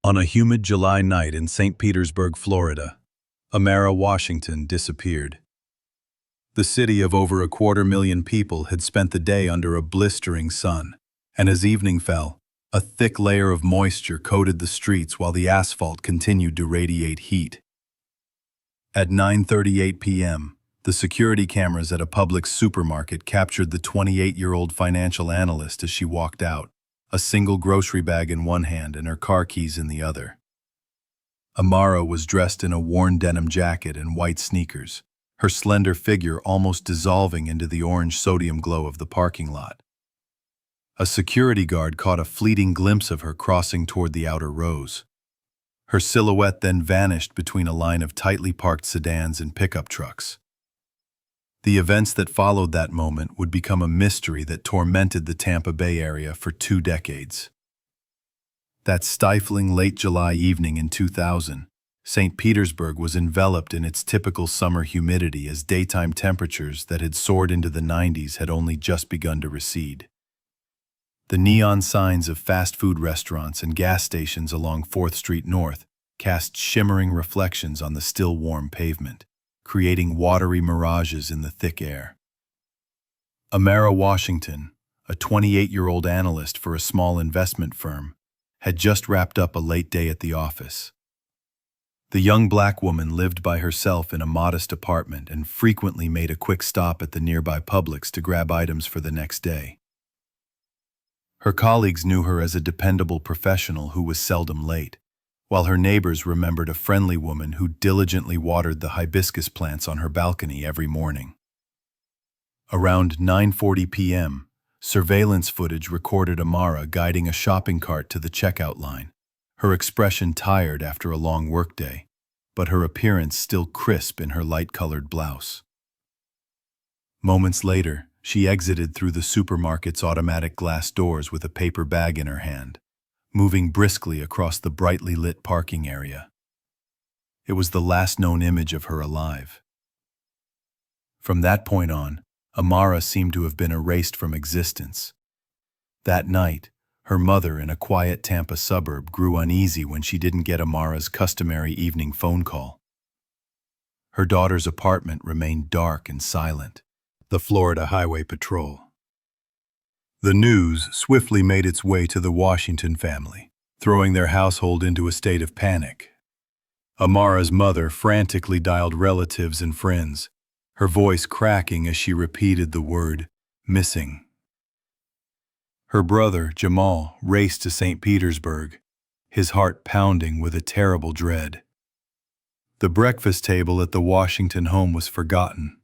On a humid July night in St. Petersburg, Florida, Amara Washington disappeared. The city of over 250,000 people had spent the day under a blistering sun, and as evening fell, a thick layer of moisture coated the streets while the asphalt continued to radiate heat. At 9:38 p.m., the security cameras at a Publix supermarket captured the 28-year-old financial analyst as she walked out, a single grocery bag in one hand and her car keys in the other. Amara was dressed in a worn denim jacket and white sneakers, her slender figure almost dissolving into the orange sodium glow of the parking lot. A security guard caught a fleeting glimpse of her crossing toward the outer rows. Her silhouette then vanished between a line of tightly parked sedans and pickup trucks. The events that followed that moment would become a mystery that tormented the Tampa Bay area for 2 decades. That stifling late July evening in 2000, St. Petersburg was enveloped in its typical summer humidity as daytime temperatures that had soared into the 90s had only just begun to recede. The neon signs of fast food restaurants and gas stations along 4th Street North cast shimmering reflections on the still warm pavement, creating watery mirages in the thick air. Amara Washington, a 28-year-old analyst for a small investment firm, had just wrapped up a late day at the office. The young black woman lived by herself in a modest apartment and frequently made a quick stop at the nearby Publix to grab items for the next day. Her colleagues knew her as a dependable professional who was seldom late, while her neighbors remembered a friendly woman who diligently watered the hibiscus plants on her balcony every morning. Around 9:40 p.m., surveillance footage recorded Amara guiding a shopping cart to the checkout line, her expression tired after a long workday, but her appearance still crisp in her light-colored blouse. Moments later, she exited through the supermarket's automatic glass doors with a paper bag in her hand, moving briskly across the brightly lit parking area. It was the last known image of her alive. From that point on, Amara seemed to have been erased from existence. That night, her mother in a quiet Tampa suburb grew uneasy when she didn't get Amara's customary evening phone call. Her daughter's apartment remained dark and silent. The Florida Highway Patrol. The news swiftly made its way to the Washington family, throwing their household into a state of panic. Amara's mother frantically dialed relatives and friends, her voice cracking as she repeated the word, "missing." Her brother, Jamal, raced to St. Petersburg, his heart pounding with a terrible dread. The breakfast table at the Washington home was forgotten,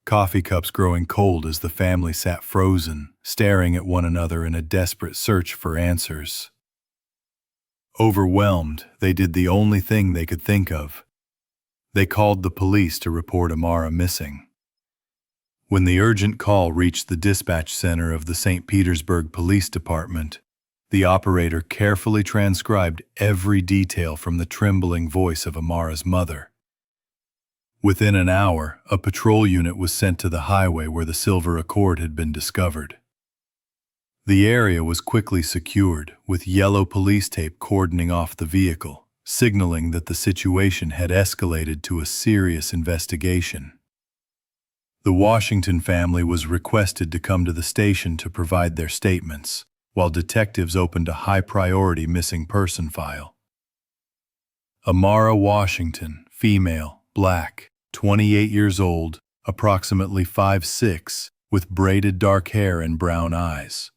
coffee cups growing cold as the family sat frozen, staring at one another in a desperate search for answers. Overwhelmed, they did the only thing they could think of. They called the police to report Amara missing. When the urgent call reached the dispatch center of the St. Petersburg Police Department, the operator carefully transcribed every detail from the trembling voice of Amara's mother. Within an hour, a patrol unit was sent to the highway where the silver Accord had been discovered. The area was quickly secured, with yellow police tape cordoning off the vehicle, signaling that the situation had escalated to a serious investigation. The Washington family was requested to come to the station to provide their statements, while detectives opened a high-priority missing person file. Amara Washington, female, black, 28 years old, approximately 5'6", with braided dark hair and brown eyes.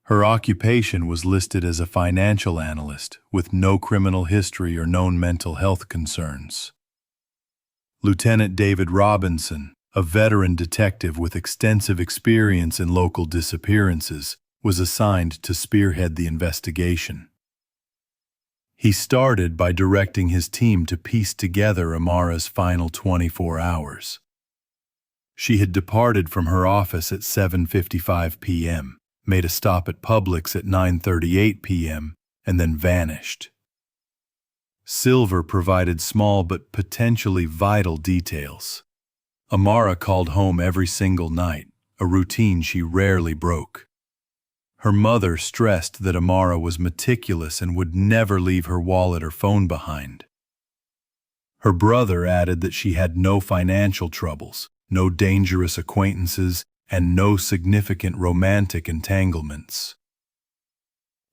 Her occupation was listed as a financial analyst with no criminal history or known mental health concerns. Lieutenant David Robinson, a veteran detective with extensive experience in local disappearances, was assigned to spearhead the investigation. He started by directing his team to piece together Amara's final 24 hours. She had departed from her office at 7:55 p.m., made a stop at Publix at 9:38 p.m., and then vanished. Silver provided small but potentially vital details. Amara called home every single night, a routine she rarely broke. Her mother stressed that Amara was meticulous and would never leave her wallet or phone behind. Her brother added that she had no financial troubles, no dangerous acquaintances, and no significant romantic entanglements.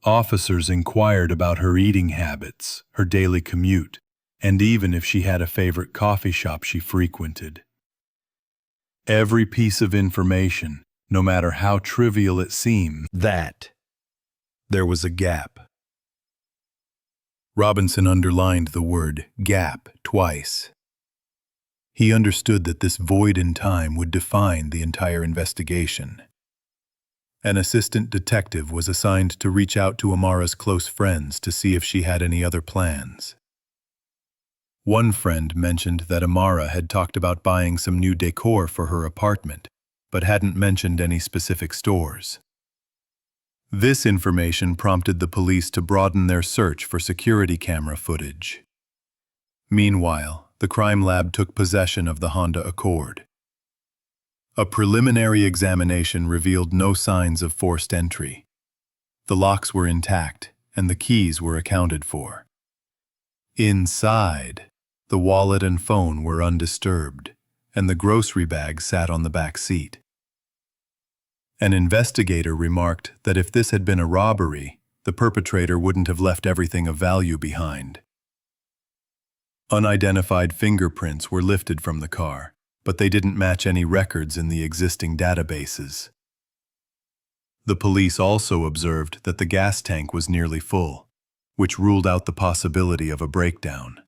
Officers inquired about her eating habits, her daily commute, and even if she had a favorite coffee shop she frequented. Every piece of information, no matter how trivial it seemed, that there was a gap. Robinson underlined the word gap twice. He understood that this void in time would define the entire investigation. An assistant detective was assigned to reach out to Amara's close friends to see if she had any other plans. One friend mentioned that Amara had talked about buying some new decor for her apartment, but hadn't mentioned any specific stores. This information prompted the police to broaden their search for security camera footage. Meanwhile, the crime lab took possession of the Honda Accord. A preliminary examination revealed no signs of forced entry. The locks were intact, and the keys were accounted for. Inside, the wallet and phone were undisturbed, and the grocery bag sat on the back seat. An investigator remarked that if this had been a robbery, the perpetrator wouldn't have left everything of value behind. Unidentified fingerprints were lifted from the car, but they didn't match any records in the existing databases. The police also observed that the gas tank was nearly full, which ruled out the possibility of a breakdown.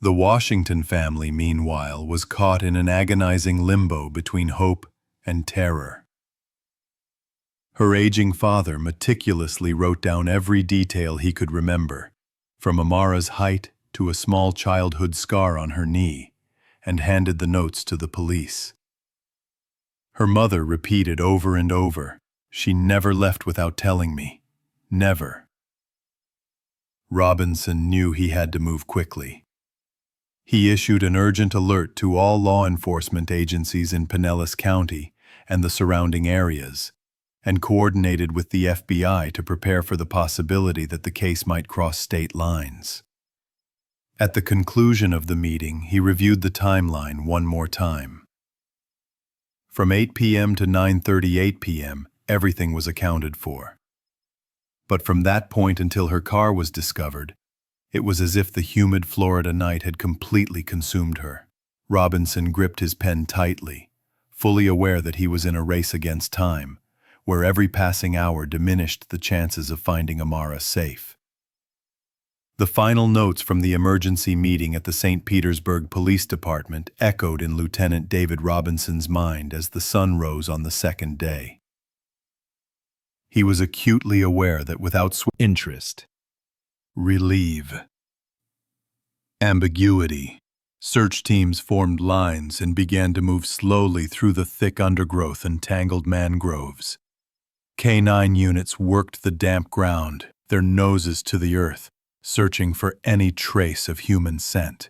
The Washington family, meanwhile, was caught in an agonizing limbo between hope and terror. Her aging father meticulously wrote down every detail he could remember, from Amara's height to a small childhood scar on her knee, and handed the notes to the police. Her mother repeated over and over, "She never left without telling me. Never." Robinson knew he had to move quickly. He issued an urgent alert to all law enforcement agencies in Pinellas County and the surrounding areas, and coordinated with the FBI to prepare for the possibility that the case might cross state lines. At the conclusion of the meeting, he reviewed the timeline one more time. From 8 p.m. to 9:38 p.m., everything was accounted for. But from that point until her car was discovered, it was as if the humid Florida night had completely consumed her. Robinson gripped his pen tightly, fully aware that he was in a race against time, where every passing hour diminished the chances of finding Amara safe. The final notes from the emergency meeting at the St. Petersburg Police Department echoed in Lieutenant David Robinson's mind as the sun rose on the second day. He was acutely aware that without interest, relieve, ambiguity, search teams formed lines and began to move slowly through the thick undergrowth and tangled mangroves. K-9 units worked the damp ground, their noses to the earth, searching for any trace of human scent.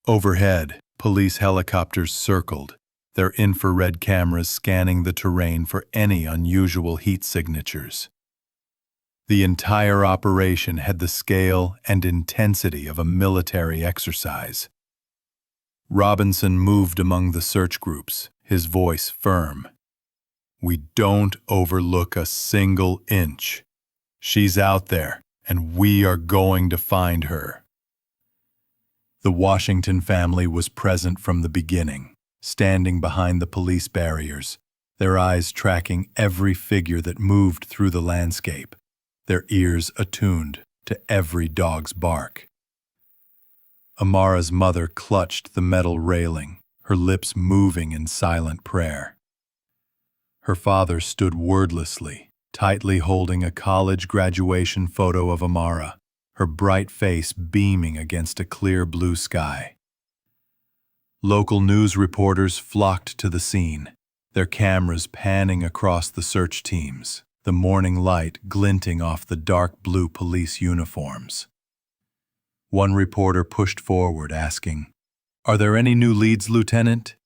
Overhead, police helicopters circled, their infrared cameras scanning the terrain for any unusual heat signatures. The entire operation had the scale and intensity of a military exercise. Robinson moved among the search groups, his voice firm. "We don't overlook a single inch. She's out there, and we are going to find her." The Washington family was present from the beginning, standing behind the police barriers, their eyes tracking every figure that moved through the landscape, their ears attuned to every dog's bark. Amara's mother clutched the metal railing, her lips moving in silent prayer. Her father stood wordlessly, tightly holding a college graduation photo of Amara, her bright face beaming against a clear blue sky. Local news reporters flocked to the scene, their cameras panning across the search teams, the morning light glinting off the dark blue police uniforms. One reporter pushed forward, asking, "Are there any new leads, Lieutenant?"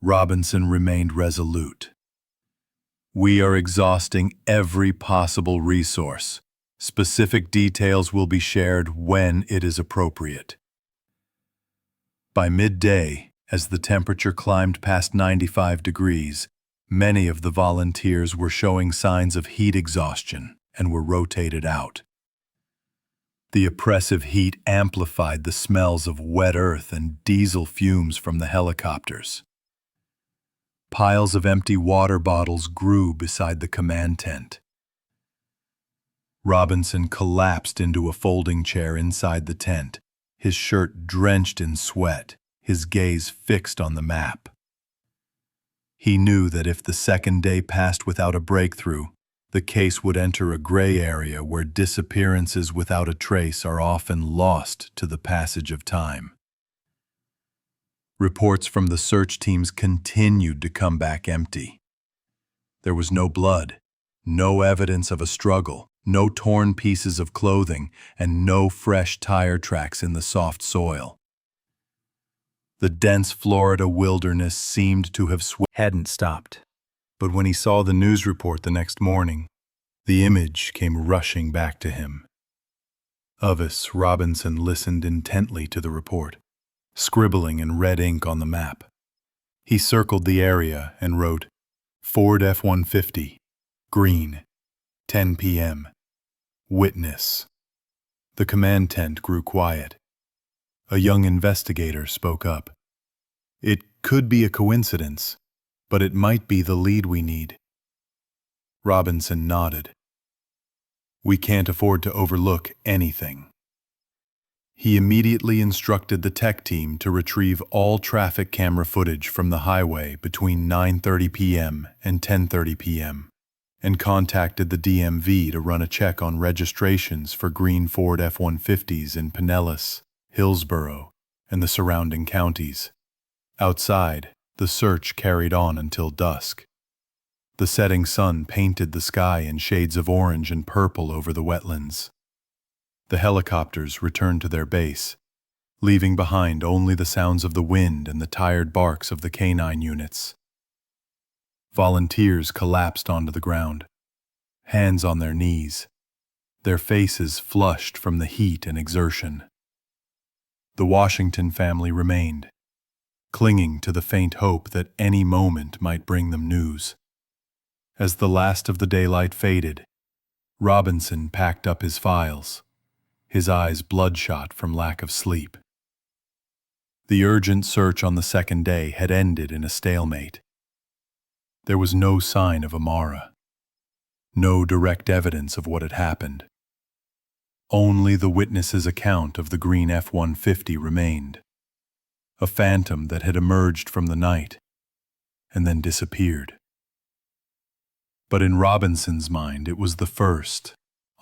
Robinson remained resolute. We are exhausting every possible resource. Specific details will be shared when it is appropriate. By midday, as the temperature climbed past 95 degrees, many of the volunteers were showing signs of heat exhaustion and were rotated out. The oppressive heat amplified the smells of wet earth and diesel fumes from the helicopters. Piles of empty water bottles grew beside the command tent. Robinson collapsed into a folding chair inside the tent, his shirt drenched in sweat, his gaze fixed on the map. He knew that if the second day passed without a breakthrough, the case would enter a gray area where disappearances without a trace are often lost to the passage of time. Reports from the search teams continued to come back empty. There was no blood, no evidence of a struggle, no torn pieces of clothing, and no fresh tire tracks in the soft soil. The dense Florida wilderness seemed to have hadn't stopped. But when he saw the news report the next morning, the image came rushing back to him. Ovis Robinson listened intently to the report, scribbling in red ink on the map. He circled the area and wrote, Ford F-150, green, 10 p.m., witness. The command tent grew quiet. A young investigator spoke up. It could be a coincidence, but it might be the lead we need. Robinson nodded. We can't afford to overlook anything. He immediately instructed the tech team to retrieve all traffic camera footage from the highway between 9:30 p.m. and 10:30 p.m. and contacted the DMV to run a check on registrations for green Ford F-150s in Pinellas, Hillsborough, and the surrounding counties. Outside, the search carried on until dusk. The setting sun painted the sky in shades of orange and purple over the wetlands. The helicopters returned to their base, leaving behind only the sounds of the wind and the tired barks of the canine units. Volunteers collapsed onto the ground, hands on their knees, their faces flushed from the heat and exertion. The Washington family remained, clinging to the faint hope that any moment might bring them news. As the last of the daylight faded, Robinson packed up his files, his eyes bloodshot from lack of sleep. The urgent search on the second day had ended in a stalemate. There was no sign of Amara, no direct evidence of what had happened. Only the witness's account of the green F-150 remained, a phantom that had emerged from the night and then disappeared. But in Robinson's mind, it was the first,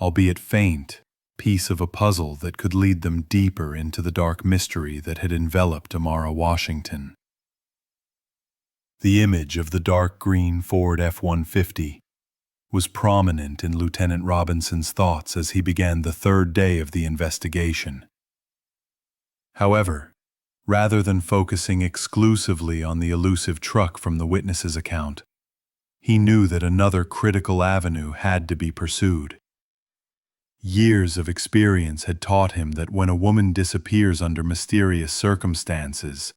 albeit faint, piece of a puzzle that could lead them deeper into the dark mystery that had enveloped Amara Washington. The image of the dark green Ford F-150 was prominent in Lieutenant Robinson's thoughts as he began the third day of the investigation. However, rather than focusing exclusively on the elusive truck from the witness's account, he knew that another critical avenue had to be pursued. Years of experience had taught him that when a woman disappears under mysterious circumstances,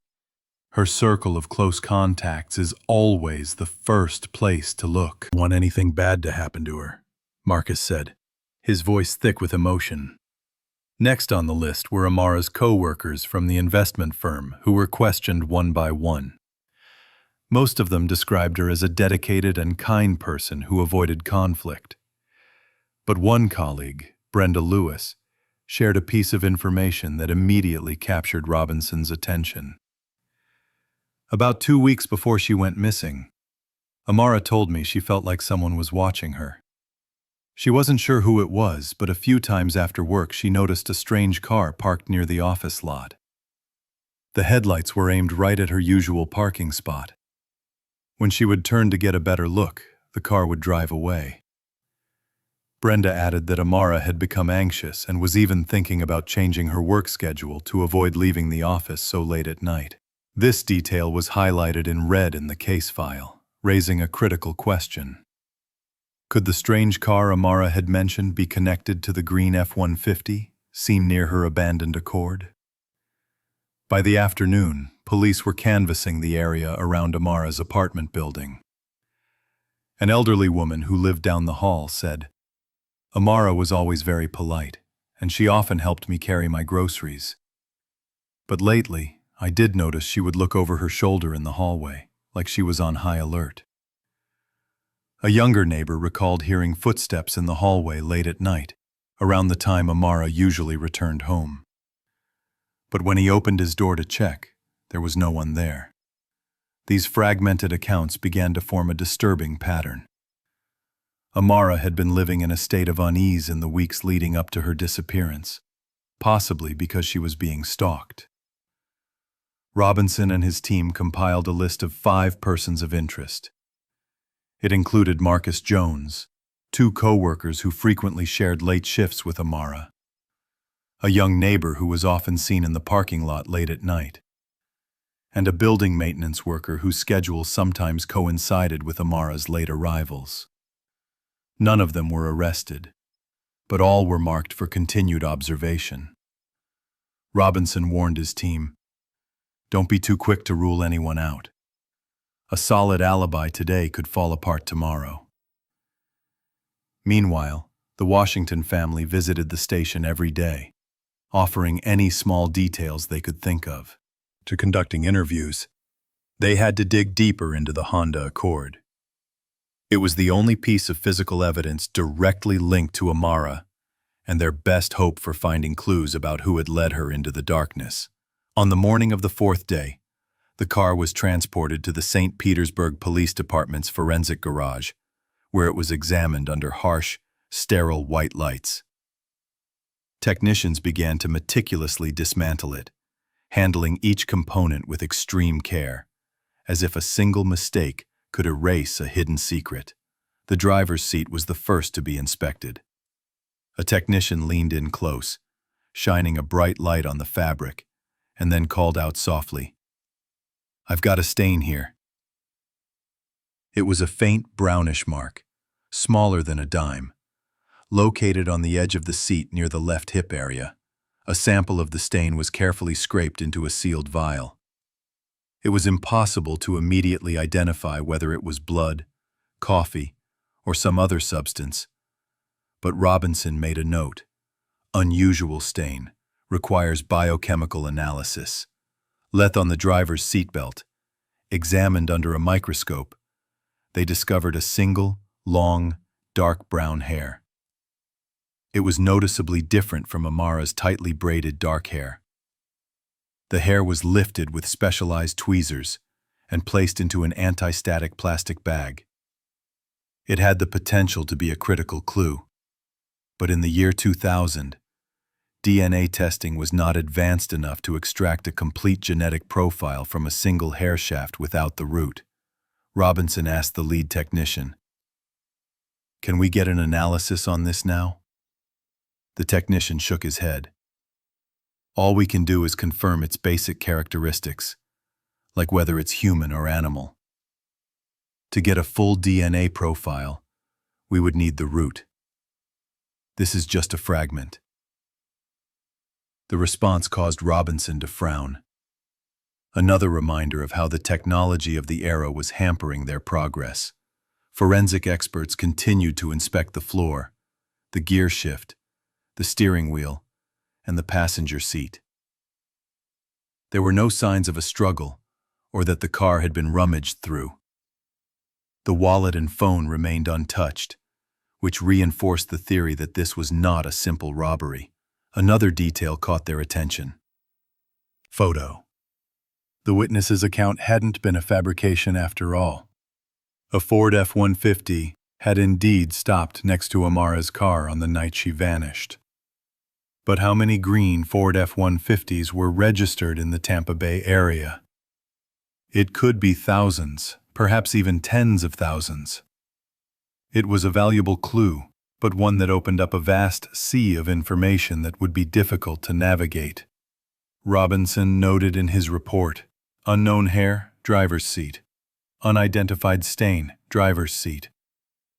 her circle of close contacts is always the first place to look. Want anything bad to happen to her, Marcus said, his voice thick with emotion. Next on the list were Amara's co-workers from the investment firm who were questioned one by one. Most of them described her as a dedicated and kind person who avoided conflict. But one colleague, Brenda Lewis, shared a piece of information that immediately captured Robinson's attention. About 2 weeks before she went missing, Amara told me she felt like someone was watching her. She wasn't sure who it was, but a few times after work she noticed a strange car parked near the office lot. The headlights were aimed right at her usual parking spot. When she would turn to get a better look, the car would drive away. Brenda added that Amara had become anxious and was even thinking about changing her work schedule to avoid leaving the office so late at night. This detail was highlighted in red in the case file, raising a critical question. Could the strange car Amara had mentioned be connected to the green F-150 seen near her abandoned Accord? By the afternoon, police were canvassing the area around Amara's apartment building. An elderly woman who lived down the hall said, "Amara was always very polite, and she often helped me carry my groceries. But lately, I did notice she would look over her shoulder in the hallway, like she was on high alert." A younger neighbor recalled hearing footsteps in the hallway late at night, around the time Amara usually returned home. But when he opened his door to check, there was no one there. These fragmented accounts began to form a disturbing pattern. Amara had been living in a state of unease in the weeks leading up to her disappearance, possibly because she was being stalked. Robinson and his team compiled a list of 5 persons of interest. It included Marcus Jones, 2 co-workers who frequently shared late shifts with Amara, a young neighbor who was often seen in the parking lot late at night, and a building maintenance worker whose schedule sometimes coincided with Amara's late arrivals. None of them were arrested, but all were marked for continued observation. Robinson warned his team, "Don't be too quick to rule anyone out. A solid alibi today could fall apart tomorrow." Meanwhile, the Washington family visited the station every day, offering any small details they could think of. To conducting interviews, they had to dig deeper into the Honda Accord. It was the only piece of physical evidence directly linked to Amara and their best hope for finding clues about who had led her into the darkness. On the morning of the 4th day, the car was transported to the St. Petersburg Police Department's forensic garage, where it was examined under harsh, sterile white lights. Technicians began to meticulously dismantle it, handling each component with extreme care, as if a single mistake could erase a hidden secret. The driver's seat was the first to be inspected. A technician leaned in close, shining a bright light on the fabric, and then called out softly, "I've got a stain here." It was a faint brownish mark, smaller than a dime, located on the edge of the seat near the left hip area. A sample of the stain was carefully scraped into a sealed vial. It was impossible to immediately identify whether it was blood, coffee, or some other substance, but Robinson made a note. "Unusual stain. Requires biochemical analysis." Left on the driver's seatbelt, examined under a microscope, they discovered a single, long, dark brown hair. It was noticeably different from Amara's tightly braided dark hair. The hair was lifted with specialized tweezers and placed into an anti-static plastic bag. It had the potential to be a critical clue, but in the year 2000, DNA testing was not advanced enough to extract a complete genetic profile from a single hair shaft without the root. Robinson asked the lead technician, "Can we get an analysis on this now?" The technician shook his head. "All we can do is confirm its basic characteristics, like whether it's human or animal. To get a full DNA profile, we would need the root. This is just a fragment." The response caused Robinson to frown. Another reminder of how the technology of the era was hampering their progress. Forensic experts continued to inspect the floor, the gear shift, the steering wheel, and the passenger seat. There were no signs of a struggle or that the car had been rummaged through. The wallet and phone remained untouched, which reinforced the theory that this was not a simple robbery. Another detail caught their attention. Photo. The witness's account hadn't been a fabrication after all. A Ford F-150 had indeed stopped next to Amara's car on the night she vanished. But how many green Ford F-150s were registered in the Tampa Bay area? It could be thousands, perhaps even tens of thousands. It was a valuable clue, but one that opened up a vast sea of information that would be difficult to navigate. Robinson noted in his report, "Unknown hair, driver's seat. Unidentified stain, driver's seat.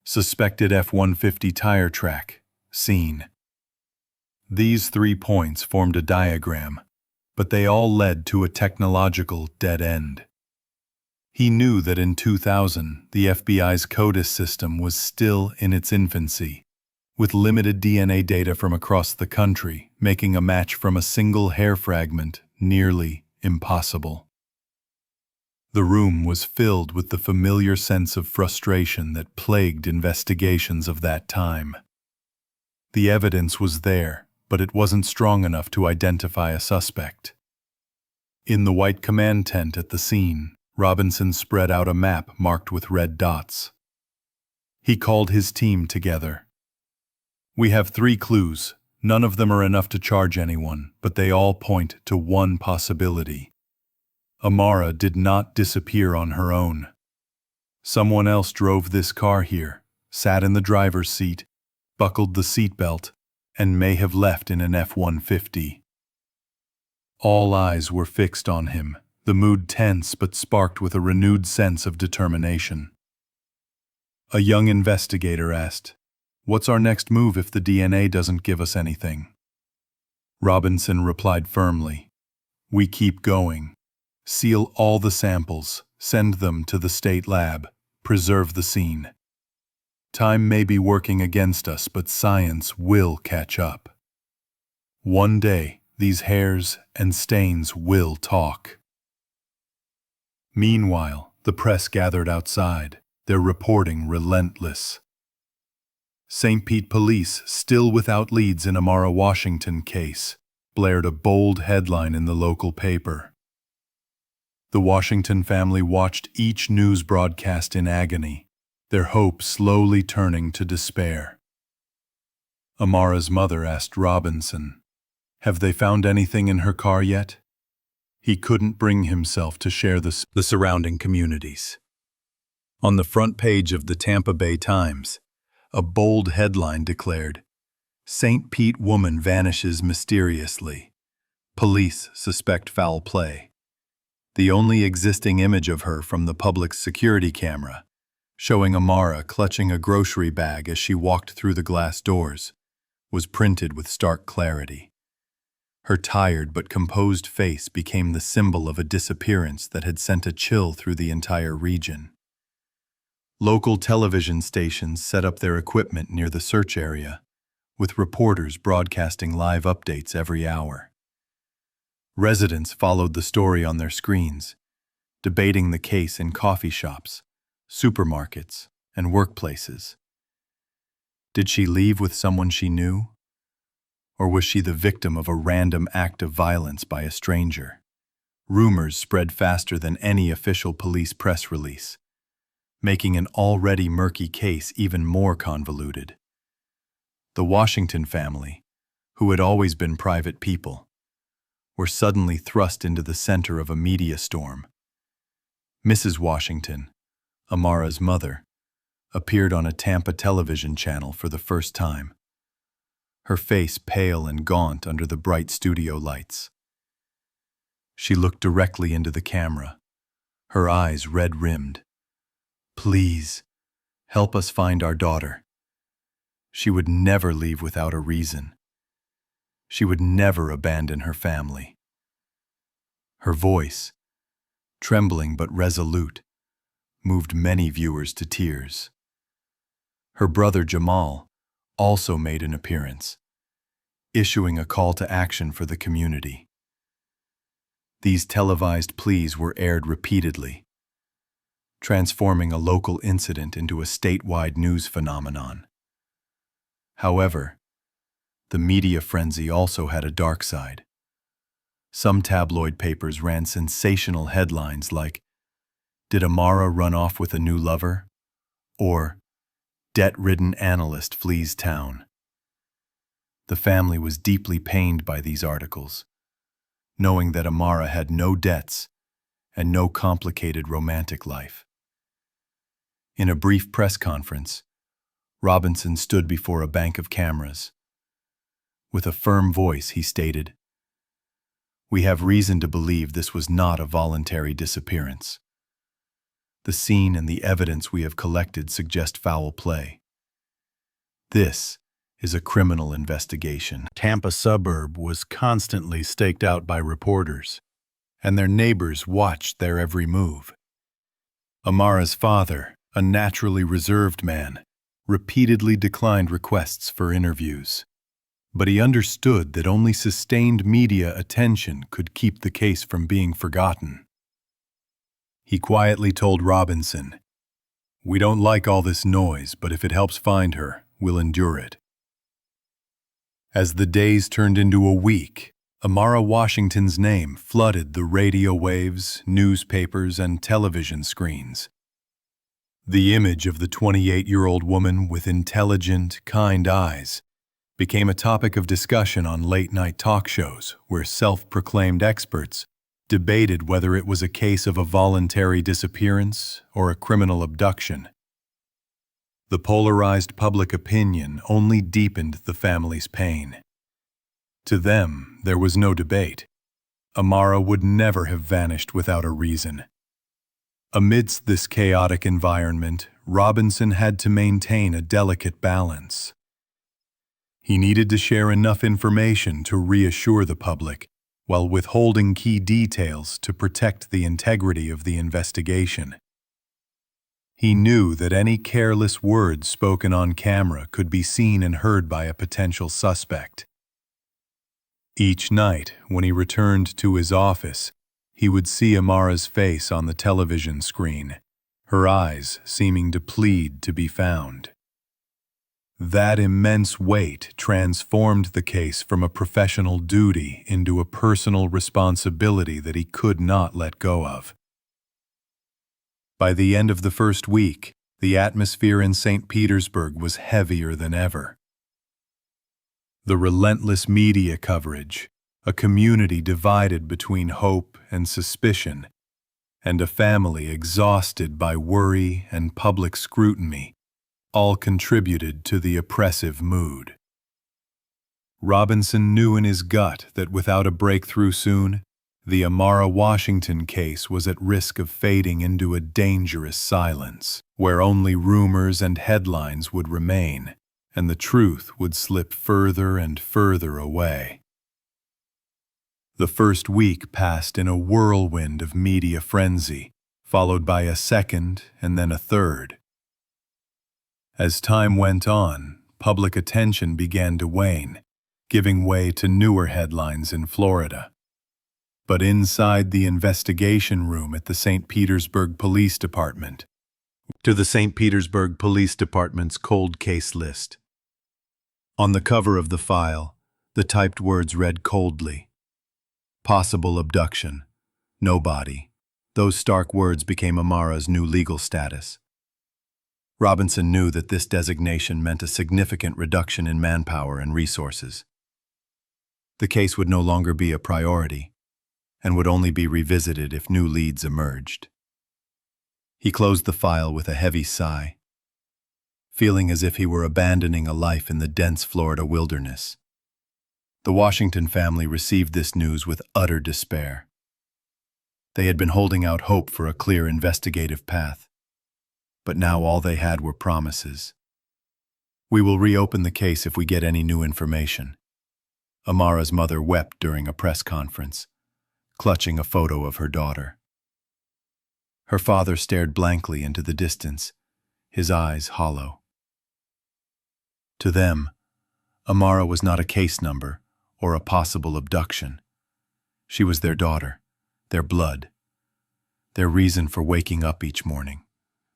Suspected F-150 tire track. Seen. These 3 points formed a diagram, but they all led to a technological dead end. He knew that in 2000, the FBI's CODIS system was still in its infancy, with limited DNA data from across the country, making a match from a single hair fragment nearly impossible. The room was filled with the familiar sense of frustration that plagued investigations of that time. The evidence was there, but it wasn't strong enough to identify a suspect. In the white command tent at the scene, Robinson spread out a map marked with red dots. He called his team together. "We have 3 clues. None of them are enough to charge anyone, but they all point to one possibility. Amara did not disappear on her own. Someone else drove this car here, sat in the driver's seat, buckled the seatbelt, and may have left in an F-150. All eyes were fixed on him, the mood tense but sparked with a renewed sense of determination. A young investigator asked, "What's our next move if the DNA doesn't give us anything?" Robinson replied firmly, "We keep going. Seal all the samples, send them to the state lab, preserve the scene. Time may be working against us, but science will catch up. One day, these hairs and stains will talk." Meanwhile, the press gathered outside, their reporting relentless. St. Pete police, still without leads in Amara Washington case, blared a bold headline in the local paper. The Washington family watched each news broadcast in agony, their hope slowly turning to despair. Amara's mother asked Robinson, "Have they found anything in her car yet?" He couldn't bring himself to share the surrounding communities. On the front page of the Tampa Bay Times, a bold headline declared, "St. Pete woman vanishes mysteriously. Police suspect foul play." The only existing image of her from the public security camera, showing Amara clutching a grocery bag as she walked through the glass doors, was printed with stark clarity. Her tired but composed face became the symbol of a disappearance that had sent a chill through the entire region. Local television stations set up their equipment near the search area, with reporters broadcasting live updates every hour. Residents followed the story on their screens, debating the case in coffee shops, supermarkets, and workplaces. Did she leave with someone she knew? Or was she the victim of a random act of violence by a stranger? Rumors spread faster than any official police press release, making an already murky case even more convoluted. The Washington family, who had always been private people, were suddenly thrust into the center of a media storm. Mrs. Washington, Amara's mother, appeared on a Tampa television channel for the first time, her face pale and gaunt under the bright studio lights. She looked directly into the camera, her eyes red-rimmed. "Please, help us find our daughter. She would never leave without a reason. She would never abandon her family." Her voice, trembling but resolute, moved many viewers to tears. Her brother Jamal also made an appearance, issuing a call to action for the community. These televised pleas were aired repeatedly, transforming a local incident into a statewide news phenomenon. However, the media frenzy also had a dark side. Some tabloid papers ran sensational headlines like, "Did Amara run off with a new lover?" or "Debt-ridden analyst flees town." The family was deeply pained by these articles, knowing that Amara had no debts and no complicated romantic life. In a brief press conference, Robinson stood before a bank of cameras. With a firm voice, he stated, "We have reason to believe this was not a voluntary disappearance. The scene and the evidence we have collected suggest foul play. This is a criminal investigation. Tampa suburb was constantly staked out by reporters, and their neighbors watched their every move. Amara's father, a naturally reserved man, repeatedly declined requests for interviews. But he understood that only sustained media attention could keep the case from being forgotten. He quietly told Robinson, "We don't like all this noise, but if it helps find her, we'll endure it." As the days turned into a week, Amara Washington's name flooded the radio waves, newspapers, and television screens. The image of the 28-year-old woman with intelligent, kind eyes became a topic of discussion on late-night talk shows where self-proclaimed experts debated whether it was a case of a voluntary disappearance or a criminal abduction. The polarized public opinion only deepened the family's pain. To them, there was no debate. Amara would never have vanished without a reason. Amidst this chaotic environment, Robinson had to maintain a delicate balance. He needed to share enough information to reassure the public, while withholding key details to protect the integrity of the investigation. He knew that any careless words spoken on camera could be seen and heard by a potential suspect. Each night, when he returned to his office, he would see Amara's face on the television screen, her eyes seeming to plead to be found. That immense weight transformed the case from a professional duty into a personal responsibility that he could not let go of. By the end of the first week, the atmosphere in St. Petersburg was heavier than ever. The relentless media coverage, a community divided between hope and suspicion, and a family exhausted by worry and public scrutiny, all contributed to the oppressive mood. Robinson knew in his gut that without a breakthrough soon, the Amara Washington case was at risk of fading into a dangerous silence, where only rumors and headlines would remain, and the truth would slip further and further away. The first week passed in a whirlwind of media frenzy, followed by a second and then a third. As time went on, public attention began to wane, giving way to newer headlines in Florida. But inside the investigation room at the St. Petersburg Police Department, to the St. Petersburg Police Department's cold case list. On the cover of the file, the typed words read coldly, "Possible abduction. No body." Those stark words became Amara's new legal status. Robinson knew that this designation meant a significant reduction in manpower and resources. The case would no longer be a priority, and would only be revisited if new leads emerged. He closed the file with a heavy sigh, feeling as if he were abandoning a life in the dense Florida wilderness. The Washington family received this news with utter despair. They had been holding out hope for a clear investigative path, but now all they had were promises. "We will reopen the case if we get any new information." Amara's mother wept during a press conference, clutching a photo of her daughter. Her father stared blankly into the distance, his eyes hollow. To them, Amara was not a case number or a possible abduction. She was their daughter, their blood, their reason for waking up each morning,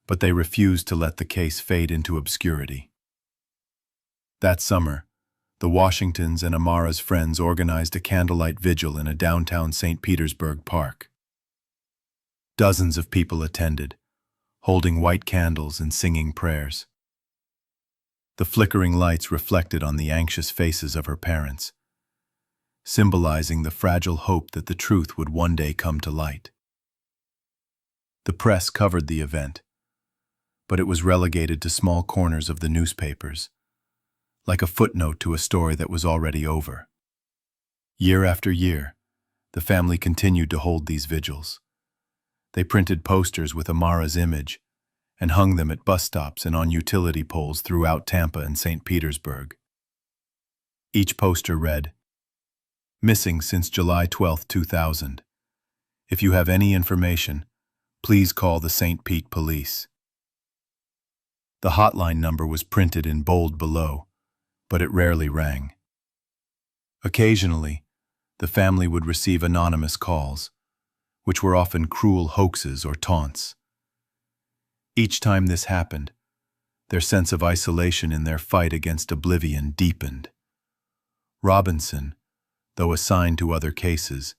but they refused to let the case fade into obscurity. That summer, the Washingtons and Amara's friends organized a candlelight vigil in a downtown St. Petersburg park. Dozens of people attended, holding white candles and singing prayers. The flickering lights reflected on the anxious faces of her parents, symbolizing the fragile hope that the truth would one day come to light. The press covered the event, but it was relegated to small corners of the newspapers, like a footnote to a story that was already over. Year after year, the family continued to hold these vigils, They printed posters with Amara's image and hung them at bus stops and on utility poles throughout Tampa and St. Petersburg. Each poster read, "Missing since July 12, 2000. If you have any information, please call the St. Pete Police." The hotline number was printed in bold below, but it rarely rang. Occasionally, the family would receive anonymous calls, which were often cruel hoaxes or taunts. Each time this happened, their sense of isolation in their fight against oblivion deepened. Robinson, though assigned to other cases,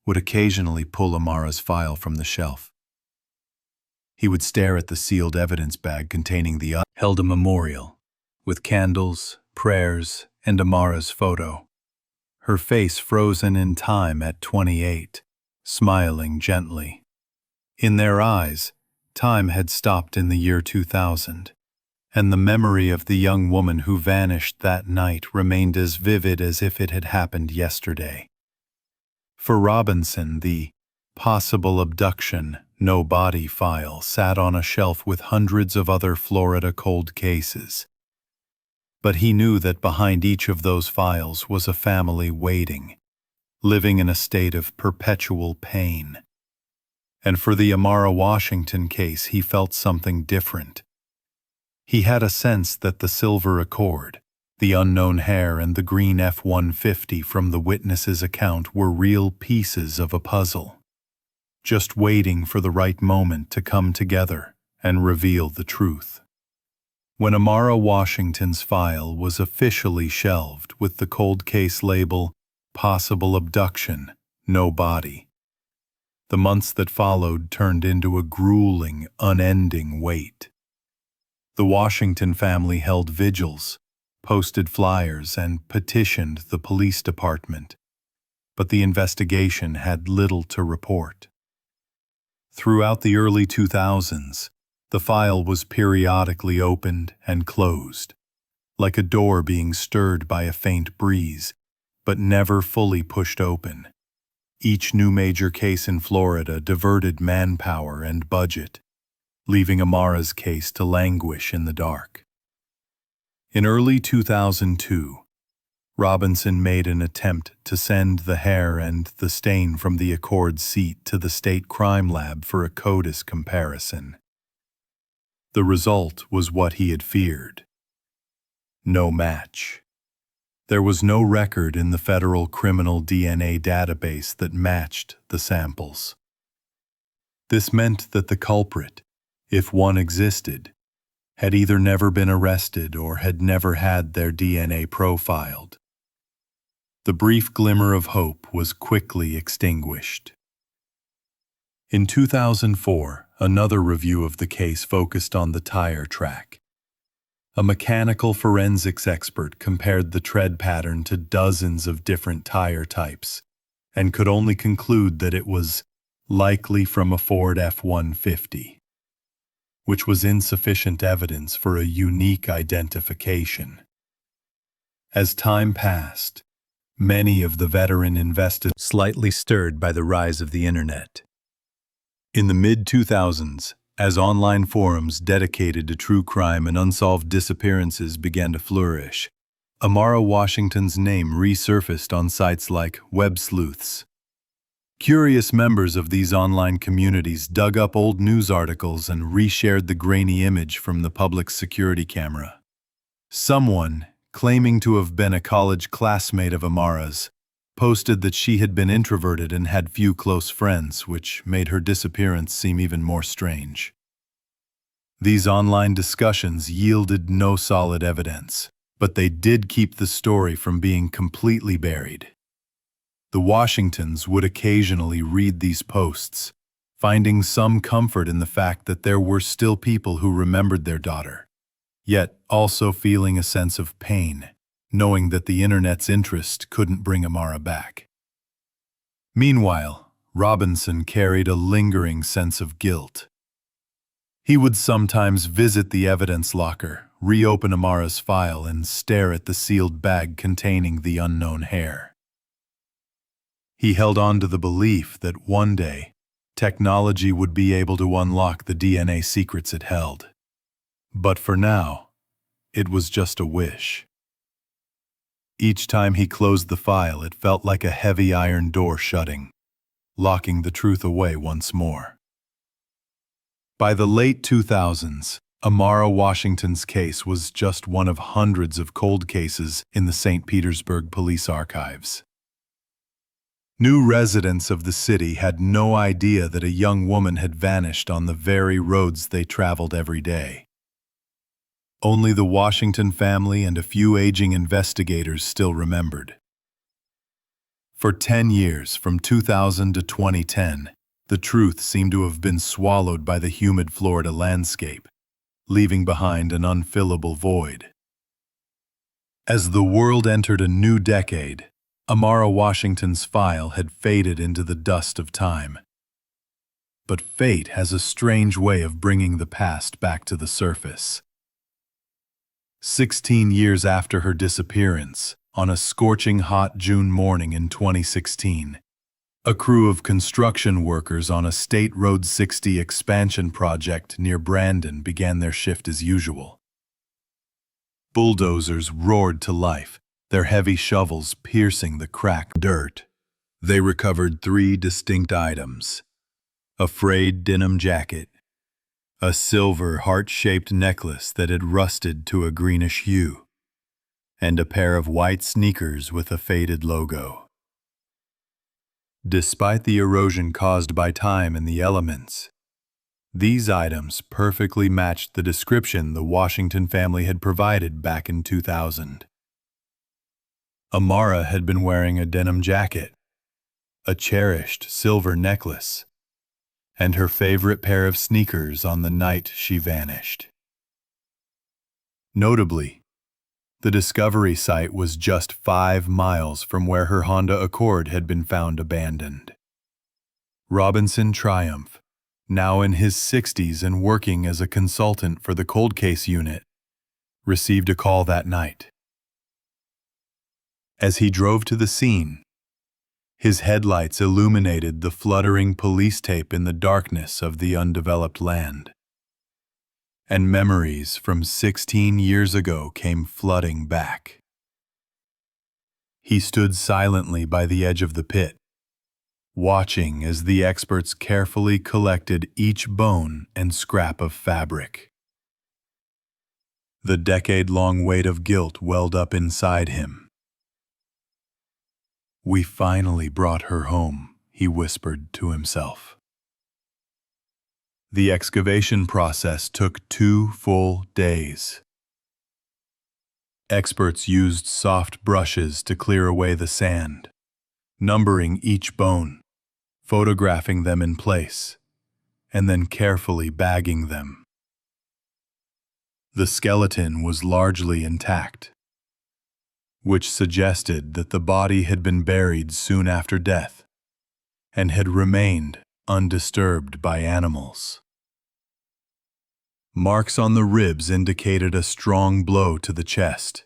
would occasionally pull Amara's file from the shelf. He would stare at the sealed evidence bag containing the held a memorial, with candles, prayers, and Amara's photo. Her face frozen in time at 28, smiling gently. In their eyes, time had stopped in the year 2000, and the memory of the young woman who vanished that night remained as vivid as if it had happened yesterday. For Robinson, the possible abduction, no body file sat on a shelf with hundreds of other Florida cold cases. But he knew that behind each of those files was a family waiting, living in a state of perpetual pain. And for the Amara Washington case, he felt something different. He had a sense that the silver Accord, the unknown hair, and the green F-150 from the witness's account were real pieces of a puzzle, just waiting for the right moment to come together and reveal the truth. When Amara Washington's file was officially shelved with the cold case label, "Possible Abduction, No Body," the months that followed turned into a grueling, unending wait. The Washington family held vigils, posted flyers, and petitioned the police department, but the investigation had little to report. Throughout the early 2000s, the file was periodically opened and closed, like a door being stirred by a faint breeze, but never fully pushed open. Each new major case in Florida diverted manpower and budget, leaving Amara's case to languish in the dark. In early 2002, Robinson made an attempt to send the hair and the stain from the Accord seat to the state crime lab for a CODIS comparison. The result was what he had feared. No match. There was no record in the federal criminal DNA database that matched the samples. This meant that the culprit, if one existed, had either never been arrested or had never had their DNA profiled. The brief glimmer of hope was quickly extinguished. In 2004, another review of the case focused on the tire track. A mechanical forensics expert compared the tread pattern to dozens of different tire types and could only conclude that it was likely from a Ford F-150, which was insufficient evidence for a unique identification. As time passed, many of the veteran investigators slightly stirred by the rise of the internet. In the mid-2000s, as online forums dedicated to true crime and unsolved disappearances began to flourish, Amara Washington's name resurfaced on sites like Web Sleuths. Curious members of these online communities dug up old news articles and reshared the grainy image from the public security camera. Someone, claiming to have been a college classmate of Amara's, posted that she had been introverted and had few close friends, which made her disappearance seem even more strange. These online discussions yielded no solid evidence, but they did keep the story from being completely buried. The Washingtons would occasionally read these posts, finding some comfort in the fact that there were still people who remembered their daughter, yet also feeling a sense of pain, knowing that the internet's interest couldn't bring Amara back. Meanwhile, Robinson carried a lingering sense of guilt. He would sometimes visit the evidence locker, reopen Amara's file, and stare at the sealed bag containing the unknown hair. He held on to the belief that one day, Technology would be able to unlock the DNA secrets it held. But for now, it was just a wish. Each time he closed the file, it felt like a heavy iron door shutting, locking the truth away once more. By the late 2000s, Amara Washington's case was just one of hundreds of cold cases in the St. Petersburg police archives. New residents of the city had no idea that a young woman had vanished on the very roads they traveled every day. Only the Washington family and a few aging investigators still remembered. For 10 years, from 2000 to 2010, the truth seemed to have been swallowed by the humid Florida landscape, leaving behind an unfillable void. As the world entered a new decade, Amara Washington's file had faded into the dust of time. But fate has a strange way of bringing the past back to the surface. 16 years after her disappearance, on a scorching hot June morning in 2016, a crew of construction workers on a State Road 60 expansion project near Brandon began their shift as usual. Bulldozers roared to life, their heavy shovels piercing the cracked dirt. They recovered 3 distinct items: a frayed denim jacket, a silver heart-shaped necklace that had rusted to a greenish hue, and a pair of white sneakers with a faded logo. Despite the erosion caused by time and the elements, these items perfectly matched the description the Washington family had provided back in 2000. Amara had been wearing a denim jacket, a cherished silver necklace, and her favorite pair of sneakers on the night she vanished. Notably, the discovery site was just 5 miles from where her Honda Accord had been found abandoned. Robinson Triumph, now in his 60s and working as a consultant for the cold case unit, received a call that night. As he drove to the scene, his headlights illuminated the fluttering police tape in the darkness of the undeveloped land. And memories from 16 years ago came flooding back. He stood silently by the edge of the pit, watching as the experts carefully collected each bone and scrap of fabric. The decade-long weight of guilt welled up inside him. "We finally brought her home," he whispered to himself. The excavation process took 2 full days. Experts used soft brushes to clear away the sand, numbering each bone, photographing them in place, and then carefully bagging them. The skeleton was largely intact, which suggested that the body had been buried soon after death and had remained undisturbed by animals. Marks on the ribs indicated a strong blow to the chest,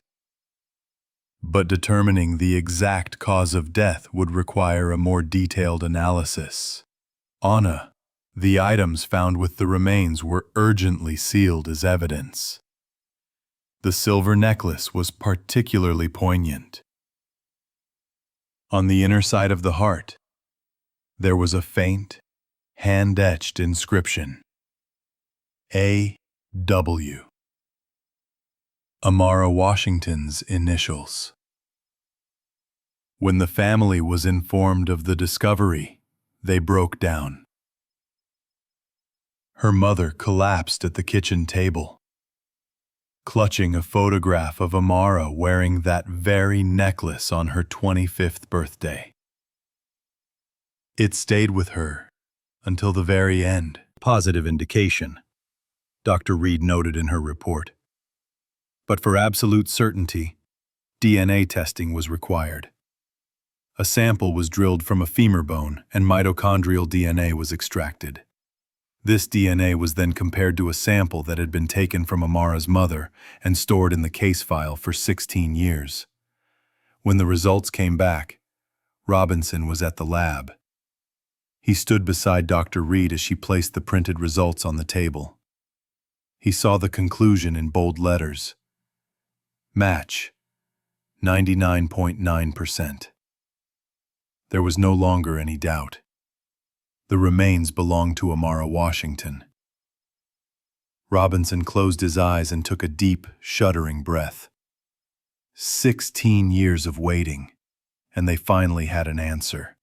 but determining the exact cause of death would require a more detailed analysis. Anna, the items found with the remains were urgently sealed as evidence. The silver necklace was particularly poignant. On the inner side of the heart, there was a faint, hand-etched inscription: A.W. Amara Washington's initials. When the family was informed of the discovery, they broke down. Her mother collapsed at the kitchen table, clutching a photograph of Amara wearing that very necklace on her 25th birthday. It stayed with her until the very end. Positive indication, Dr. Reed noted in her report. But for absolute certainty, DNA testing was required. A sample was drilled from a femur bone and mitochondrial DNA was extracted. This DNA was then compared to a sample that had been taken from Amara's mother and stored in the case file for 16 years. When the results came back, Robinson was at the lab. He stood beside Dr. Reed as she placed the printed results on the table. He saw the conclusion in bold letters. Match. 99.9%. There was no longer any doubt. The remains belonged to Amara Washington. Robinson closed his eyes and took a deep, shuddering breath. 16 years of waiting, and they finally had an answer.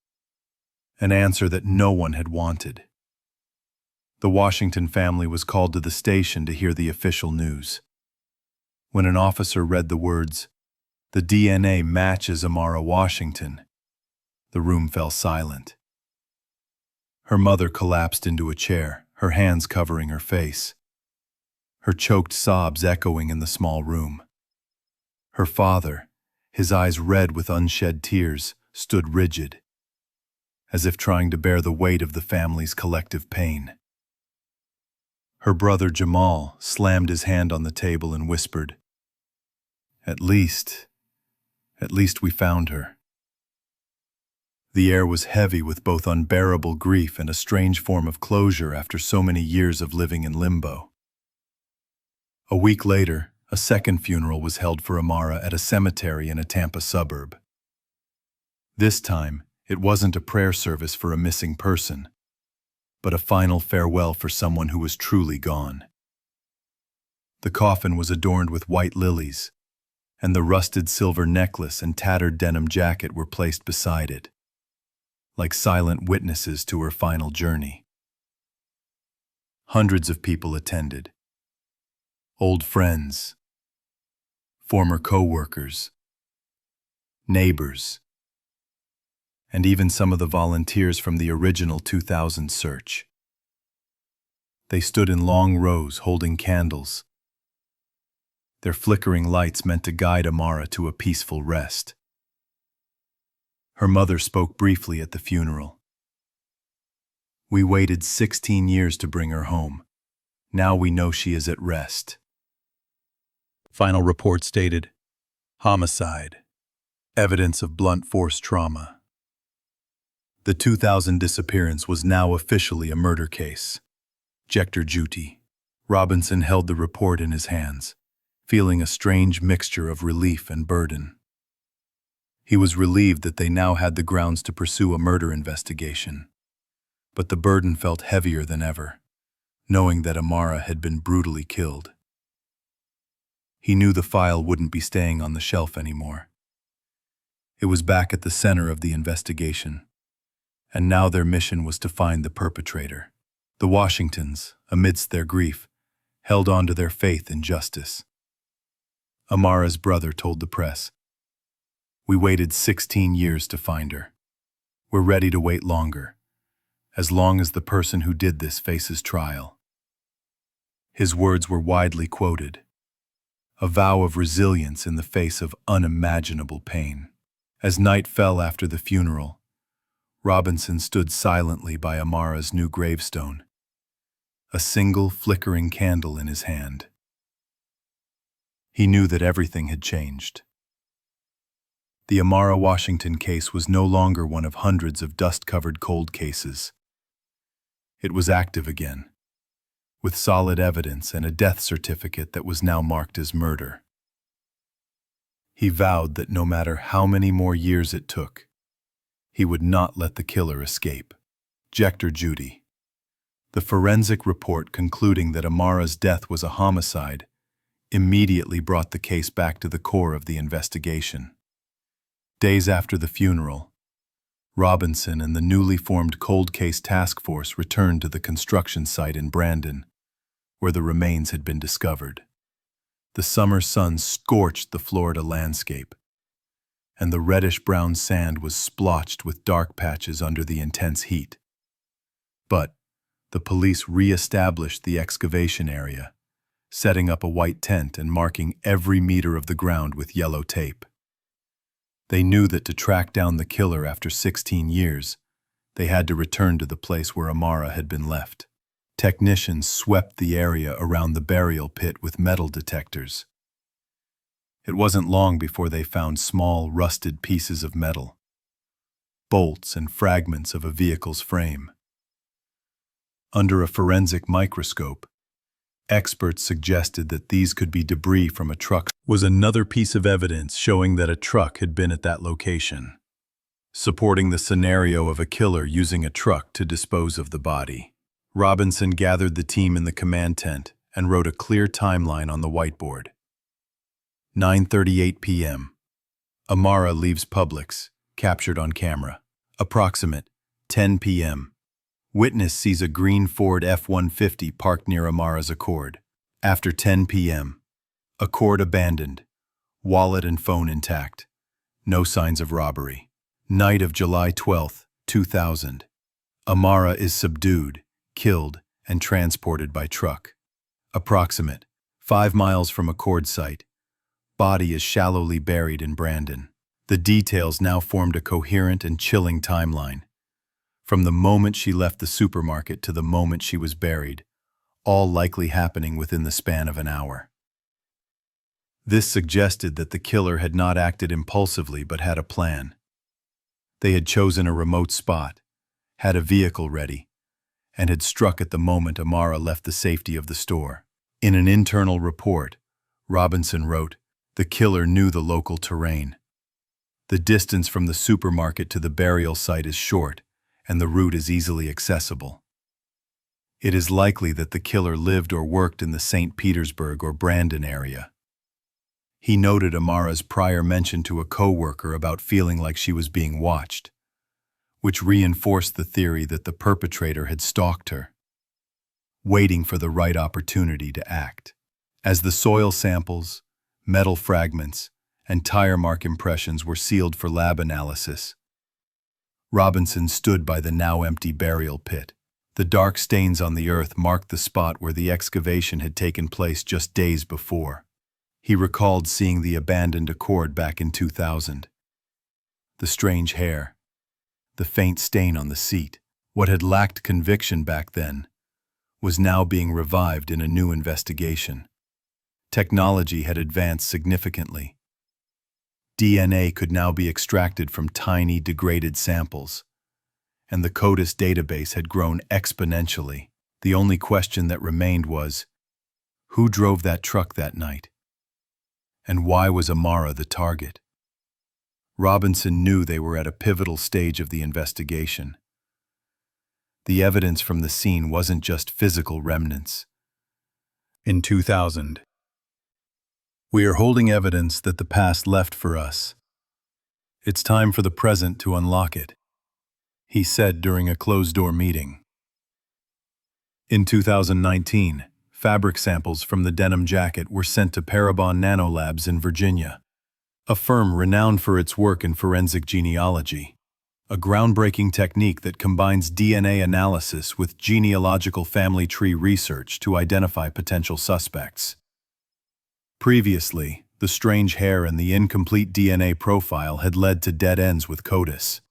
An answer that no one had wanted. The Washington family was called to the station to hear the official news. When an officer read the words, "The DNA matches Amara Washington," the room fell silent. Her mother collapsed into a chair, her hands covering her face, her choked sobs echoing in the small room. Her father, his eyes red with unshed tears, stood rigid, as if trying to bear the weight of the family's collective pain. Her brother Jamal slammed his hand on the table and whispered, At least we found her." The air was heavy with both unbearable grief and a strange form of closure after so many years of living in limbo. A week later, a second funeral was held for Amara at a cemetery in a Tampa suburb. This time, it wasn't a prayer service for a missing person, but a final farewell for someone who was truly gone. The coffin was adorned with white lilies, and the rusted silver necklace and tattered denim jacket were placed beside it, like silent witnesses to her final journey. Hundreds of people attended. Old friends, former co-workers, neighbors, and even some of the volunteers from the original 2000 search. They stood in long rows holding candles. Their flickering lights meant to guide Amara to a peaceful rest. Her mother spoke briefly at the funeral. "We waited 16 years to bring her home. Now we know she is at rest." Final report stated, homicide, evidence of blunt force trauma. The 2000 disappearance was now officially a murder case. Jector Juti. Robinson held the report in his hands, feeling a strange mixture of relief and burden. He was relieved that they now had the grounds to pursue a murder investigation, but the burden felt heavier than ever, knowing that Amara had been brutally killed. He knew the file wouldn't be staying on the shelf anymore. It was back at the center of the investigation, and now their mission was to find the perpetrator. The Washingtons, amidst their grief, held on to their faith in justice. Amara's brother told the press, "We waited 16 years to find her. We're ready to wait longer, as long as the person who did this faces trial." His words were widely quoted, a vow of resilience in the face of unimaginable pain. As night fell after the funeral, Robinson stood silently by Amara's new gravestone, a single flickering candle in his hand. He knew that everything had changed. The Amara Washington case was no longer one of hundreds of dust-covered cold cases. It was active again, with solid evidence and a death certificate that was now marked as murder. He vowed that no matter how many more years it took, he would not let the killer escape. Jector Juti. The forensic report concluding that Amara's death was a homicide immediately brought the case back to the core of the investigation. Days after the funeral, Robinson and the newly formed Cold Case Task Force returned to the construction site in Brandon, where the remains had been discovered. The summer sun scorched the Florida landscape, and the reddish-brown sand was splotched with dark patches under the intense heat. But the police re-established the excavation area, setting up a white tent and marking every meter of the ground with yellow tape. They knew that to track down the killer after 16 years, they had to return to the place where Amara had been left. Technicians swept the area around the burial pit with metal detectors. It wasn't long before they found small, rusted pieces of metal, bolts and fragments of a vehicle's frame. Under a forensic microscope, experts suggested that these could be debris from a truck. Was another piece of evidence showing that a truck had been at that location, supporting the scenario of a killer using a truck to dispose of the body. Robinson gathered the team in the command tent and wrote a clear timeline on the whiteboard. 9:38 p.m. Amara leaves Publix, captured on camera. Approximate 10 p.m. Witness sees a green Ford F-150 parked near Amara's Accord. After 10 p.m. Accord abandoned. Wallet and phone intact. No signs of robbery. Night of July 12, 2000. Amara is subdued, killed, and transported by truck. Approximate 5 miles from Accord site. Body is shallowly buried in Brandon. The details now formed a coherent and chilling timeline. From the moment she left the supermarket to the moment she was buried, all likely happening within the span of an hour. This suggested that the killer had not acted impulsively but had a plan. They had chosen a remote spot, had a vehicle ready, and had struck at the moment Amara left the safety of the store. In an internal report, Robinson wrote, "The killer knew the local terrain. The distance from the supermarket to the burial site is short, and the route is easily accessible. It is likely that the killer lived or worked in the St. Petersburg or Brandon area." He noted Amara's prior mention to a co-worker about feeling like she was being watched, which reinforced the theory that the perpetrator had stalked her, waiting for the right opportunity to act. As the soil samples, metal fragments, and tire mark impressions were sealed for lab analysis, Robinson stood by the now empty burial pit. The dark stains on the earth marked the spot where the excavation had taken place just days before. He recalled seeing the abandoned Accord back in 2000. The strange hair, the faint stain on the seat, what had lacked conviction back then, was now being revived in a new investigation. Technology had advanced significantly. DNA could now be extracted from tiny, degraded samples, and the CODIS database had grown exponentially. The only question that remained was, who drove that truck that night? And why was Amara the target? Robinson knew they were at a pivotal stage of the investigation. The evidence from the scene wasn't just physical remnants. In 2000, we are holding evidence that the past left for us. It's time for the present to unlock it, he said during a closed-door meeting. In 2019, fabric samples from the denim jacket were sent to Parabon Nanolabs in Virginia, a firm renowned for its work in forensic genealogy, a groundbreaking technique that combines DNA analysis with genealogical family tree research to identify potential suspects. Previously, the strange hair and the incomplete DNA profile had led to dead ends with CODIS.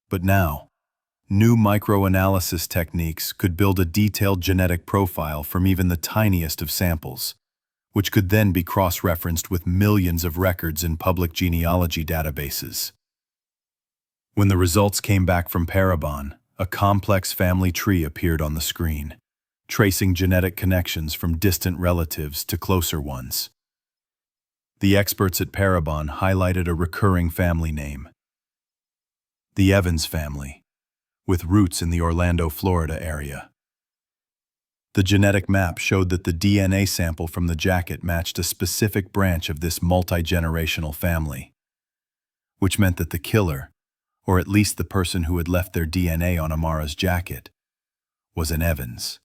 But now, new microanalysis techniques could build a detailed genetic profile from even the tiniest of samples, which could then be cross-referenced with millions of records in public genealogy databases. When the results came back from Parabon, a complex family tree appeared on the screen, tracing genetic connections from distant relatives to closer ones. The experts at Parabon highlighted a recurring family name: the Evans family, with roots in the Orlando, Florida area. The genetic map showed that the DNA sample from the jacket matched a specific branch of this multi-generational family, which meant that the killer, or at least the person who had left their DNA on Amara's jacket, was an Evans.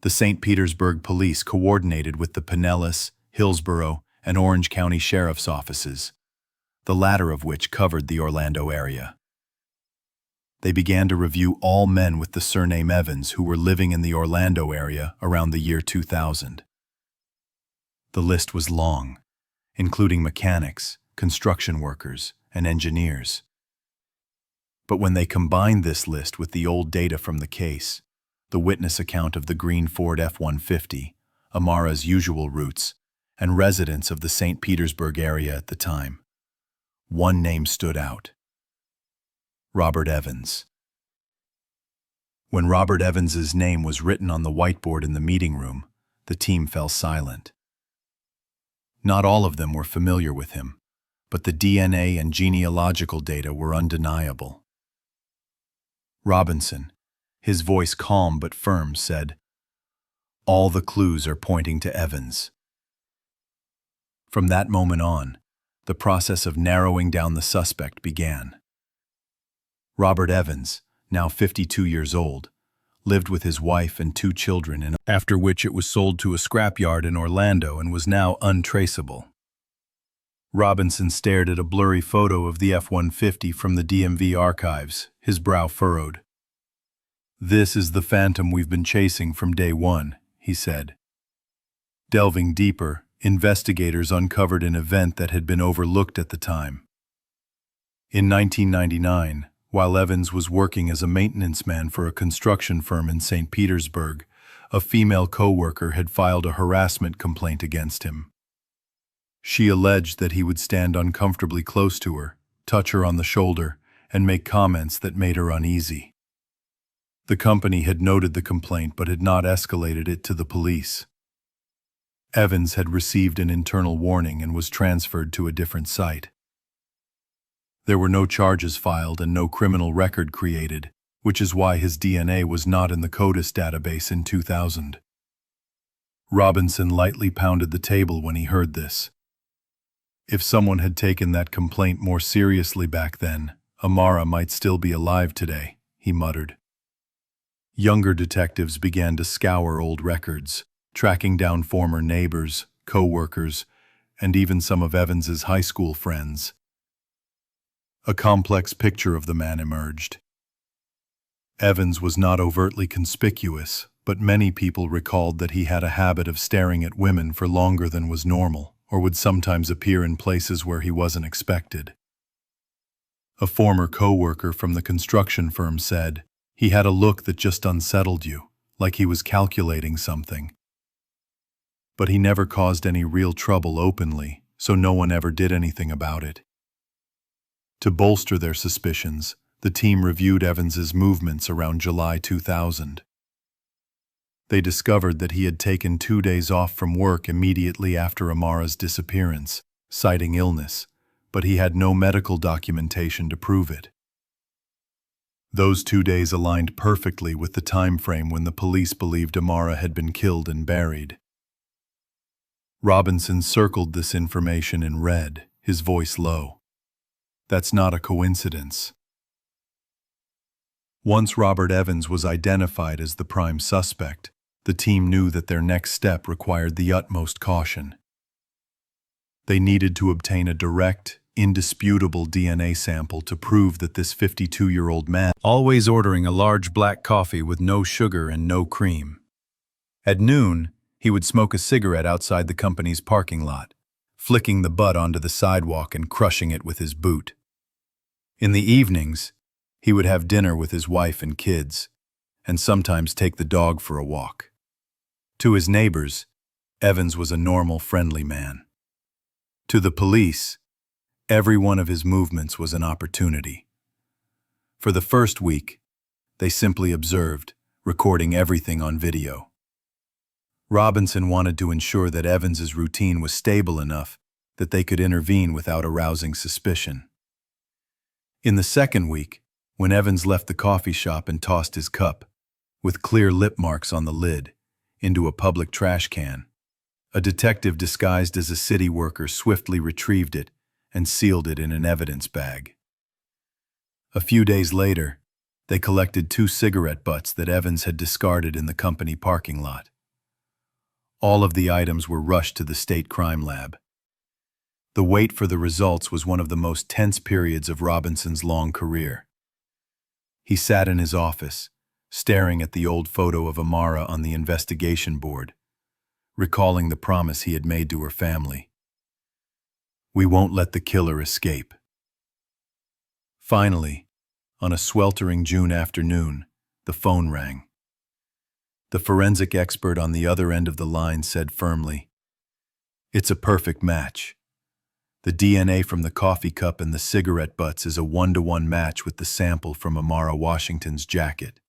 The St. Petersburg police coordinated with the Pinellas, Hillsborough, and Orange County Sheriff's offices, the latter of which covered the Orlando area. They began to review all men with the surname Evans who were living in the Orlando area around the year 2000. The list was long, including mechanics, construction workers, and engineers. But when they combined this list with the old data from the case, the witness account of the green Ford F-150, Amara's usual routes, and residents of the St. Petersburg area at the time, one name stood out: Robert Evans. When Robert Evans's name was written on the whiteboard in the meeting room, the team fell silent. Not all of them were familiar with him, but the DNA and genealogical data were undeniable. Robinson, his voice calm but firm, said, "All the clues are pointing to Evans." From that moment on, the process of narrowing down the suspect began. Robert Evans, now 52 years old, lived with his wife and 2 children, after which it was sold to a scrapyard in Orlando and was now untraceable. Robinson stared at a blurry photo of the F-150 from the DMV archives, his brow furrowed. "This is the phantom we've been chasing from day one," he said. Delving deeper, investigators uncovered an event that had been overlooked at the time. In 1999, while Evans was working as a maintenance man for a construction firm in St. Petersburg, a female co-worker had filed a harassment complaint against him. She alleged that he would stand uncomfortably close to her, touch her on the shoulder, and make comments that made her uneasy. The company had noted the complaint but had not escalated it to the police. Evans had received an internal warning and was transferred to a different site. There were no charges filed and no criminal record created, which is why his DNA was not in the CODIS database in 2000. Robinson lightly pounded the table when he heard this. If someone had taken that complaint more seriously back then, Amara might still be alive today, he muttered. Younger detectives began to scour old records, tracking down former neighbors, co-workers, and even some of Evans's high school friends. A complex picture of the man emerged. Evans was not overtly conspicuous, but many people recalled that he had a habit of staring at women for longer than was normal, or would sometimes appear in places where he wasn't expected. A former co-worker from the construction firm said, "He had a look that just unsettled you, like he was calculating something." But he never caused any real trouble openly, so no one ever did anything about it. To bolster their suspicions, the team reviewed Evans's movements around July 2000. They discovered that he had taken 2 days off from work immediately after Amara's disappearance, citing illness, but he had no medical documentation to prove it. Those 2 days aligned perfectly with the time frame when the police believed Amara had been killed and buried. Robinson circled this information in red, his voice low. "That's not a coincidence." Once Robert Evans was identified as the prime suspect, the team knew that their next step required the utmost caution. They needed to obtain a direct, indisputable DNA sample to prove that this 52-year-old man, always ordering a large black coffee with no sugar and no cream. At noon, he would smoke a cigarette outside the company's parking lot, flicking the butt onto the sidewalk and crushing it with his boot. In the evenings, he would have dinner with his wife and kids, and sometimes take the dog for a walk. To his neighbors, Evans was a normal, friendly man. To the police, every one of his movements was an opportunity. For the first week, they simply observed, recording everything on video. Robinson wanted to ensure that Evans's routine was stable enough that they could intervene without arousing suspicion. In the second week, when Evans left the coffee shop and tossed his cup, with clear lip marks on the lid, into a public trash can, a detective disguised as a city worker swiftly retrieved it and sealed it in an evidence bag. A few days later, they collected 2 cigarette butts that Evans had discarded in the company parking lot. All of the items were rushed to the state crime lab. The wait for the results was one of the most tense periods of Robinson's long career. He sat in his office, staring at the old photo of Amara on the investigation board, recalling the promise he had made to her family. "We won't let the killer escape." Finally, on a sweltering June afternoon, the phone rang. The forensic expert on the other end of the line said firmly, "It's a perfect match. The DNA from the coffee cup and the cigarette butts is a 1-to-1 match with the sample from Amara Washington's jacket."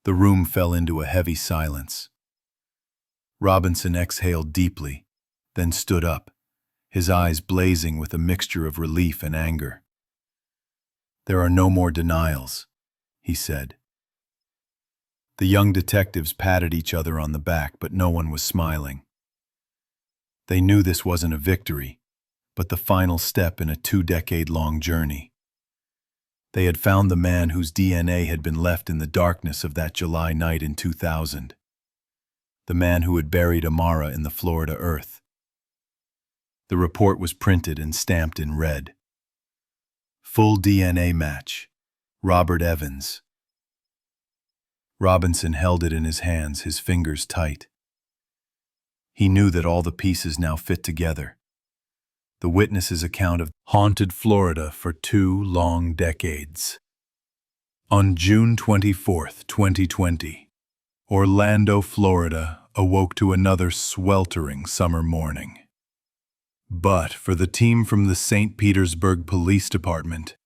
The room fell into a heavy silence. Robinson exhaled deeply, then stood up, his eyes blazing with a mixture of relief and anger. "There are no more denials," he said. The young detectives patted each other on the back, but no one was smiling. They knew this wasn't a victory, but the final step in a 2-decade-long journey. They had found the man whose DNA had been left in the darkness of that July night in 2000. The man who had buried Amara in the Florida earth. The report was printed and stamped in red. Full DNA match. Robert Evans. Robinson held it in his hands, his fingers tight. He knew that all the pieces now fit together. The witness's account of haunted Florida for 2 long decades. On June 24, 2020, Orlando, Florida awoke to another sweltering summer morning. But for the team from the St. Petersburg Police Department,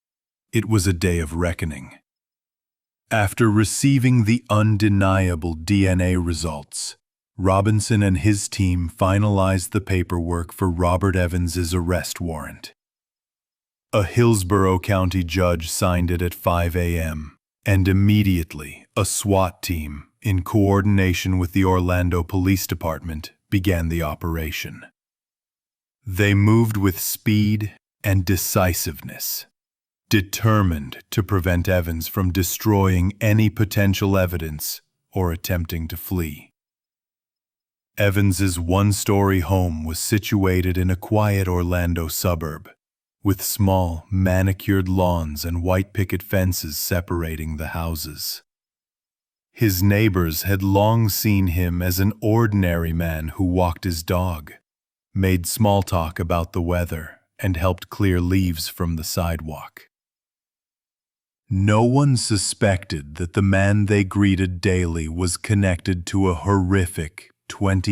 it was a day of reckoning. After receiving the undeniable DNA results, Robinson and his team finalized the paperwork for Robert Evans's arrest warrant. A Hillsborough County judge signed it at 5 a.m., and immediately a SWAT team, in coordination with the Orlando Police Department, began the operation. They moved with speed and decisiveness, determined to prevent Evans from destroying any potential evidence or attempting to flee. Evans's one-story home was situated in a quiet Orlando suburb, with small, manicured lawns and white picket fences separating the houses. His neighbors had long seen him as an ordinary man who walked his dog, made small talk about the weather, and helped clear leaves from the sidewalk. No one suspected that the man they greeted daily was connected to a horrific 20